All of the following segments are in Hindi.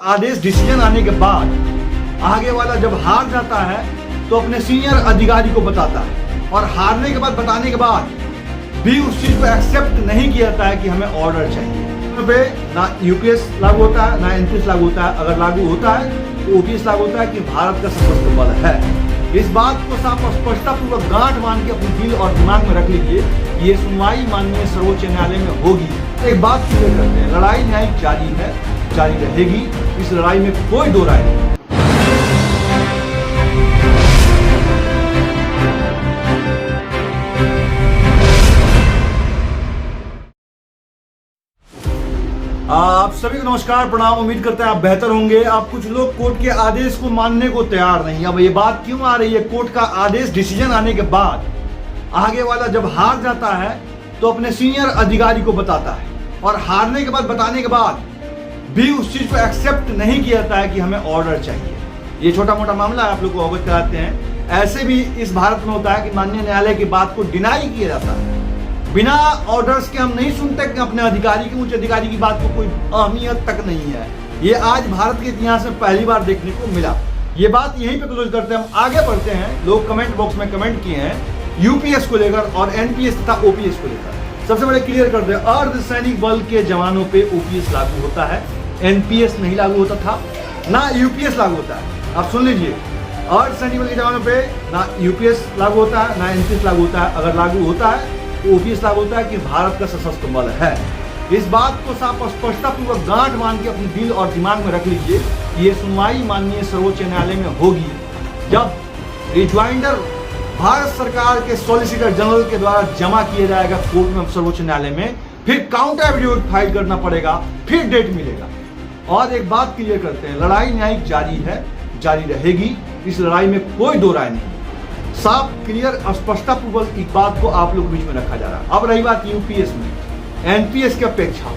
आदेश डिसीजन आने के बाद आगे वाला जब हार जाता है तो अपने सीनियर अधिकारी को बताता है और हारने के बाद बताने के बाद भी उस चीज को एक्सेप्ट नहीं किया जाता है कि हमें ऑर्डर चाहिए। पे ना यूपीएस लागू होता है ना एनपीएस लागू होता है। अगर लागू होता है तो ओपीएस लागू होता है कि भारत का सशस्त्र बल है। इस बात को साफ स्पष्टतापूर्वक गांठ मान के अपने दिल और दिमाग में रख लीजिए। ये सुनवाई माननीय सर्वोच्च न्यायालय में होगी। एक बात क्लियर करते हैं, लड़ाई न्यायिक जारी है, जारी रहेगी। इस लड़ाई में कोई दो राय नहीं। आप सभी को नमस्कार, प्रणाम। उम्मीद करते हैं आप बेहतर होंगे। आप कुछ लोग कोर्ट के आदेश को मानने को तैयार नहीं। अब ये बात क्यों आ रही है? कोर्ट का आदेश डिसीजन आने के बाद आगे वाला जब हार जाता है तो अपने सीनियर अधिकारी को बताता है और हारने के बाद बताने के बाद भी उस चीज को एक्सेप्ट नहीं किया जाता है कि हमें ऑर्डर चाहिए। ये छोटा मोटा मामला आप लोग को अवगत कराते हैं। ऐसे भी इस भारत में होता है कि माननीय न्यायालय की बात को डिनाई किया जाता है। बिना ऑर्डर्स के हम नहीं सुनते कि अपने अधिकारी की, उच्च अधिकारी की बात को कोई अहमियत तक नहीं है। ये आज भारत के इतिहास में पहली बार देखने को मिला। ये बात यहीं पे क्लोज करते हैं। हम आगे बढ़ते हैं। लोग कमेंट बॉक्स में कमेंट किए हैं यूपीएस को लेकर और एनपीएस तथा ओपीएस को लेकर। सबसे बड़े क्लियर कर दे, अर्धसैनिक बल के जवानों पे ओपीएस लागू होता है, एनपीएस नहीं लागू होता था, ना यूपीएस लागू होता है। आप सुन लीजिए, अर्धसैनिक बल के जवानों पे ना यूपीएस लागू होता है ना एनपीएस लागू होता है। अगर लागू होता है तो ओपीएस लागू होता है कि भारत का सशस्त्र बल है। इस बात को साफ स्पष्टतापूर्वक गांठ मान के अपने दिल और दिमाग में रख लीजिए। ये सुनवाई माननीय सर्वोच्च न्यायालय में होगी जब रिज्वाइंडर भारत सरकार के सॉलिसिटर जनरल के द्वारा जमा किया जाएगा कोर्ट में, सर्वोच्च न्यायालय में। फिर काउंटर एफिडेविट फाइल करना पड़ेगा, फिर डेट मिलेगा। और एक बात क्लियर करते हैं, लड़ाई न्यायिक जारी है, जारी रहेगी। इस लड़ाई में कोई दो राय नहीं। साफ क्लियर स्पष्टतापूर्वक एक बात को आप लोग बीच में रखा जा रहा है। अब रही बात यूपीएस में, एनपीएस की अपेक्षा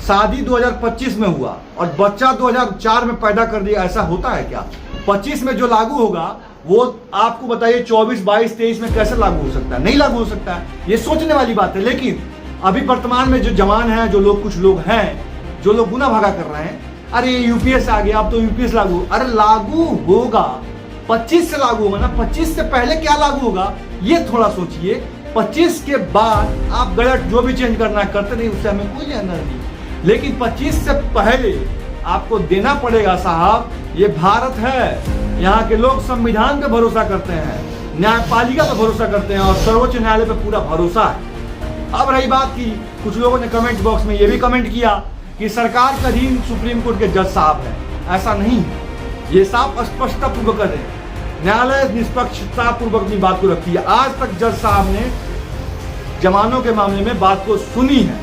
शादी 2025 में हुआ और बच्चा 2004 में पैदा कर दिया, ऐसा होता है क्या? 25 में जो लागू होगा वो आपको बताइए 24, 22, 23 में कैसे लागू हो सकता है? नहीं लागू हो सकता है। ये सोचने वाली बात है। लेकिन अभी वर्तमान में जो जवान हैं, जो लोग, कुछ लोग हैं जो लोग गुना भागा कर रहे हैं, अरे यूपीएस आ गया, अब तो यूपीएस लागू। अरे लागू होगा, 25 से लागू होगा ना। 25 से पहले क्या लागू होगा ये थोड़ा सोचिए। 25 के बाद आप गलत जो भी चेंज करना है करते नहीं, उससे हमें कोई लेना नहीं। लेकिन 25 से पहले आपको देना पड़ेगा साहब। ये भारत है, यहाँ के लोग संविधान पे भरोसा करते हैं, न्यायपालिका पे भरोसा करते हैं और सर्वोच्च न्यायालय पे पूरा भरोसा है। अब रही बात की, कुछ लोगों ने कमेंट बॉक्स में ये भी कमेंट किया कि सरकार का अधीन सुप्रीम कोर्ट के जज साहब है। ऐसा नहीं है। ये साफ स्पष्टतापूर्वक है, न्यायालय निष्पक्षतापूर्वक अपनी बात को रखी है। आज तक जज साहब ने जवानों के मामले में बात को सुनी है।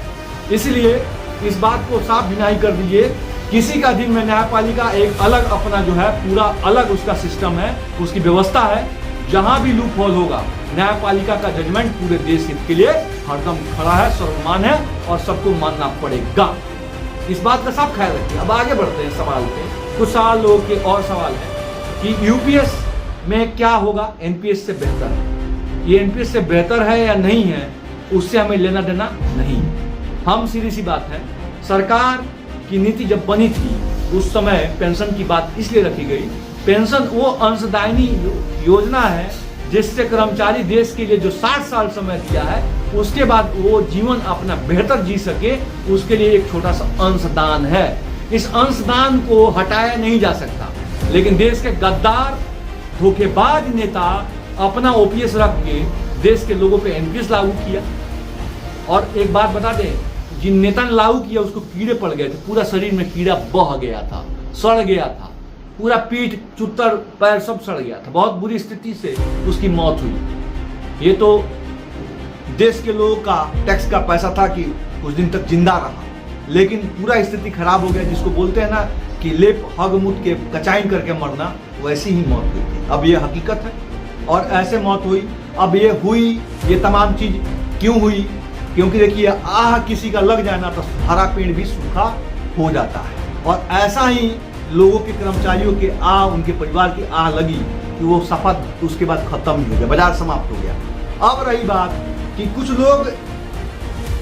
इसलिए इस बात को साफ डिनाई कर दीजिए। किसी का अधीन में न्यायपालिका एक अलग अपना जो है पूरा अलग उसका सिस्टम है, उसकी व्यवस्था है। जहां भी लूप होल होगा, न्यायपालिका का जजमेंट पूरे देश हित के लिए हरदम खड़ा है, सर्वमान है और सबको मानना पड़ेगा। इस बात का साफ ख्याल रखिए। अब आगे बढ़ते हैं सवाल पे। कुछ सवाल लोगों के और सवाल है कि यूपीएस में क्या होगा, एनपीएस से बेहतर है। ये एनपीएस से बेहतर है या नहीं है, उससे हमें लेना देना नहीं। हम सीधी सी बात है, सरकार की नीति जब बनी थी उस समय पेंशन की बात इसलिए रखी गई। पेंशन वो अंशदायिनी योजना है जिससे कर्मचारी देश के लिए जो 60 साल समय दिया है उसके बाद वो जीवन अपना बेहतर जी सके, उसके लिए एक छोटा सा अंशदान है। इस अंशदान को हटाया नहीं जा सकता। लेकिन देश के गद्दार धोखेबाज नेता अपना ओपीएस रख के देश के लोगों पे एनपीएस लागू किया। और एक बात बता दें, जिन नेता ने लागू किया उसको कीड़े पड़ गए थे, पूरा शरीर में कीड़ा बह गया था, सड़ गया था, पूरा पीठ, चुत्तर, पैर सब सड़ गया था। बहुत बुरी स्थिति से उसकी मौत हुई। ये तो देश के लोगों का टैक्स का पैसा था कि कुछ दिन तक जिंदा रहा, लेकिन पूरा स्थिति खराब हो गया। जिसको बोलते हैं ना कि लेप हग मुत के कचाइन करके मरना, वैसी ही मौत हुई थी। अब ये हकीकत है और ऐसे मौत हुई। अब ये हुई, ये तमाम चीज क्यों हुई? क्योंकि देखिए, आह किसी का लग जाए ना तो हरा पेड़ भी सूखा हो जाता है। और ऐसा ही लोगों के, कर्मचारियों के आह, उनके परिवार की आह लगी कि वो सफा उसके बाद खत्म ही हो गया, बाजार समाप्त हो गया। अब रही बात कि कुछ लोग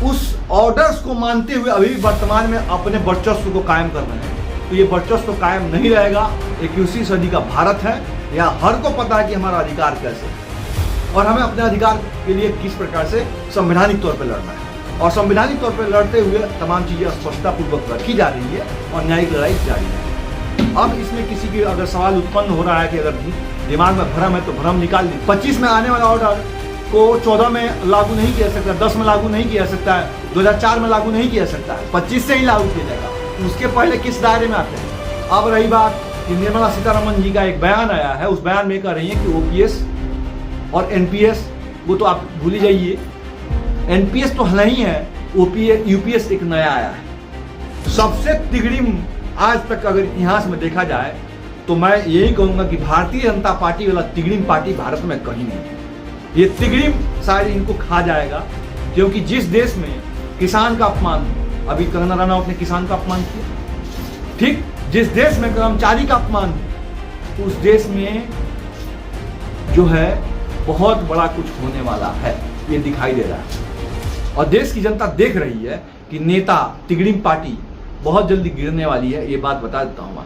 उस ऑर्डर्स को मानते हुए अभी भी वर्तमान में अपने वर्चस्व को कायम कर रहे हैं। तो ये वर्चस्व तो कायम नहीं रहेगा। 21वीं सदी का भारत है, यहाँ हर को पता है कि हमारा अधिकार कैसे है और हमें अपने अधिकार के लिए किस प्रकार से संवैधानिक तौर पर लड़ना है। और संवैधानिक तौर पर लड़ते हुए तमाम चीज़ें स्पष्टतापूर्वक रखी जा रही है और न्यायिक लड़ाई जारी है। अब इसमें किसी की अगर सवाल उत्पन्न हो रहा है कि अगर दिमाग में भ्रम है तो भ्रम निकाल ली। 25 में आने वाला ऑर्डर को 14 में लागू नहीं किया सकता, 10 में लागू नहीं किया सकता है, 2004 में लागू नहीं किया सकता है, 25 से ही लागू किया जाएगा। उसके पहले किस दायरे में आते हैं। अब रही बात कि निर्मला सीतारमण जी का एक बयान आया है, उस बयान में कह रही है कि ओपीएस और एनपीएस वो तो आप भूल ही जाइए, एनपीएस तो नहीं है, ओपीएस यूपीएस एक नया आया है। सबसे तिगड़ी आज तक अगर इतिहास में देखा जाए तो मैं यही कहूंगा कि भारतीय जनता पार्टी वाला तिगड़िम पार्टी भारत में कहीं नहीं है। ये तिगड़िम शायद इनको खा जाएगा, क्योंकि जिस देश में किसान का अपमान, अभी कंगना रनौत ने किसान का अपमान किया, ठीक, जिस देश में कर्मचारी का अपमान, उस देश में जो है बहुत बड़ा कुछ होने वाला है, ये दिखाई दे रहा है। और देश की जनता देख रही है कि नेता तिगड़िम पार्टी बहुत जल्दी गिरने वाली है। ये बात बता देता हूँ,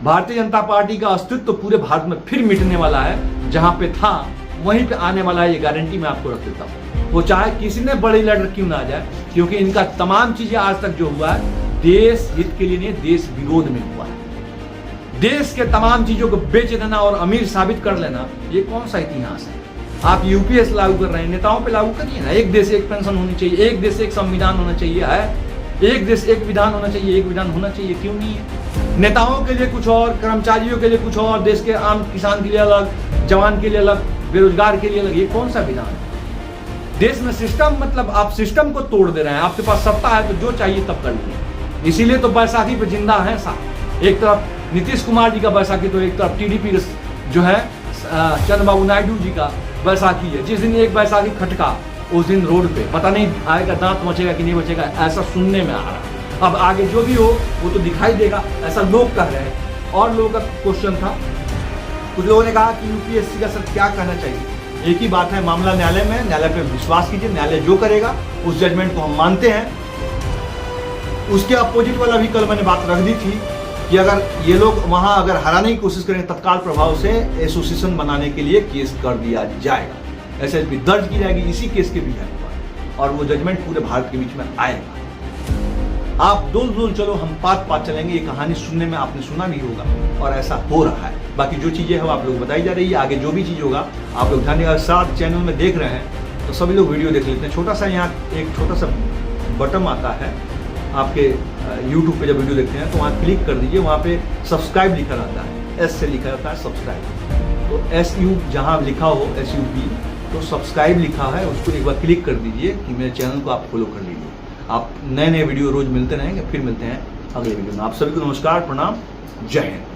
भारतीय जनता पार्टी का अस्तित्व पूरे भारत में फिर मिटने वाला है। जहां पे था वहीं पे आने वाला है, ये गारंटी मैं आपको रख देता हूँ। वो चाहे किसी ने बड़ी लड़ क्यों ना आ जाए, क्योंकि इनका तमाम चीजें आज तक जो हुआ है देश हित के लिए नहीं, देश विरोध में हुआ है। देश के तमाम चीजों को बेच देना और अमीर साबित कर लेना, ये कौन सा इतिहास है। आप यूपीएस लागू कर रहे हैं, नेताओं पे लागू करिए ना। एक देश एक पेंशन होनी चाहिए, एक देश एक संविधान होना चाहिए, है एक देश एक विधान होना चाहिए, एक विधान होना चाहिए, क्यों नहीं है। नेताओं के लिए कुछ और, कर्मचारियों के लिए कुछ और, देश के आम किसान के लिए अलग, जवान के लिए अलग, बेरोजगार के लिए अलग, ये कौन सा विधान है। देश में सिस्टम, मतलब आप सिस्टम को तोड़ दे रहे हैं। आपके पास सत्ता है तो जो चाहिए तब कर लीजिए। इसीलिए तो बैसाखी पे जिंदा है साहब। एक तरफ नीतीश कुमार जी का बैसाखी, तो एक तरफ टीडीपी जो है चंद्रबाबू नायडू जी का बैसाखी है। जिस दिन एक बैसाखी खटका उस दिन रोड पे पता नहीं आएगा, दांत बचेगा कि नहीं बचेगा, ऐसा सुनने में आ रहा है। अब आगे जो भी हो वो तो दिखाई देगा, ऐसा लोग कह रहे हैं। और लोगों का क्वेश्चन था, कुछ लोगों ने कहा कि यूपीएससी का सर क्या कहना चाहिए। एक ही बात है, मामला न्यायालय में, न्यायालय पे विश्वास कीजिए, न्यायालय जो करेगा उस जजमेंट को हम मानते हैं। उसके अपोजिट वाला भी कल मैंने बात रख दी थी कि अगर ये लोग वहां अगर हराने की कोशिश करें, तत्काल प्रभाव से एसोसिएशन बनाने के लिए केस कर दिया जाएगा, एसएलपी दर्ज की जाएगी इसी केस के बिहार पर, और वो जजमेंट पूरे भारत के बीच में आएगा। आप दूर चलो, हम पात चलेंगे। ये कहानी सुनने में आपने सुना भी होगा और ऐसा हो रहा है। बाकी जो चीजें हैं आप लोग बताई जा रही है, आगे जो भी चीज होगा आप लोग ध्यान देगा। साथ चैनल में देख रहे हैं तो सभी लोग वीडियो देख लेते हैं। छोटा सा यहाँ एक छोटा सा बटन आता है आपके यूट्यूब पे, जब वीडियो देखते हैं तो वहाँ क्लिक कर दीजिए, वहाँ पे सब्सक्राइब लिखा रहता है, एस से लिखा रहता है सब्सक्राइब। तो SU जहाँ लिखा हो SUB, तो सब्सक्राइब लिखा है, उसको एक बार क्लिक कर दीजिए कि मेरे चैनल को आप फॉलो कर लीजिए। आप नए वीडियो रोज मिलते रहेंगे। फिर मिलते हैं अगले वीडियो में। आप सभी को नमस्कार, प्रणाम, जय हिंद।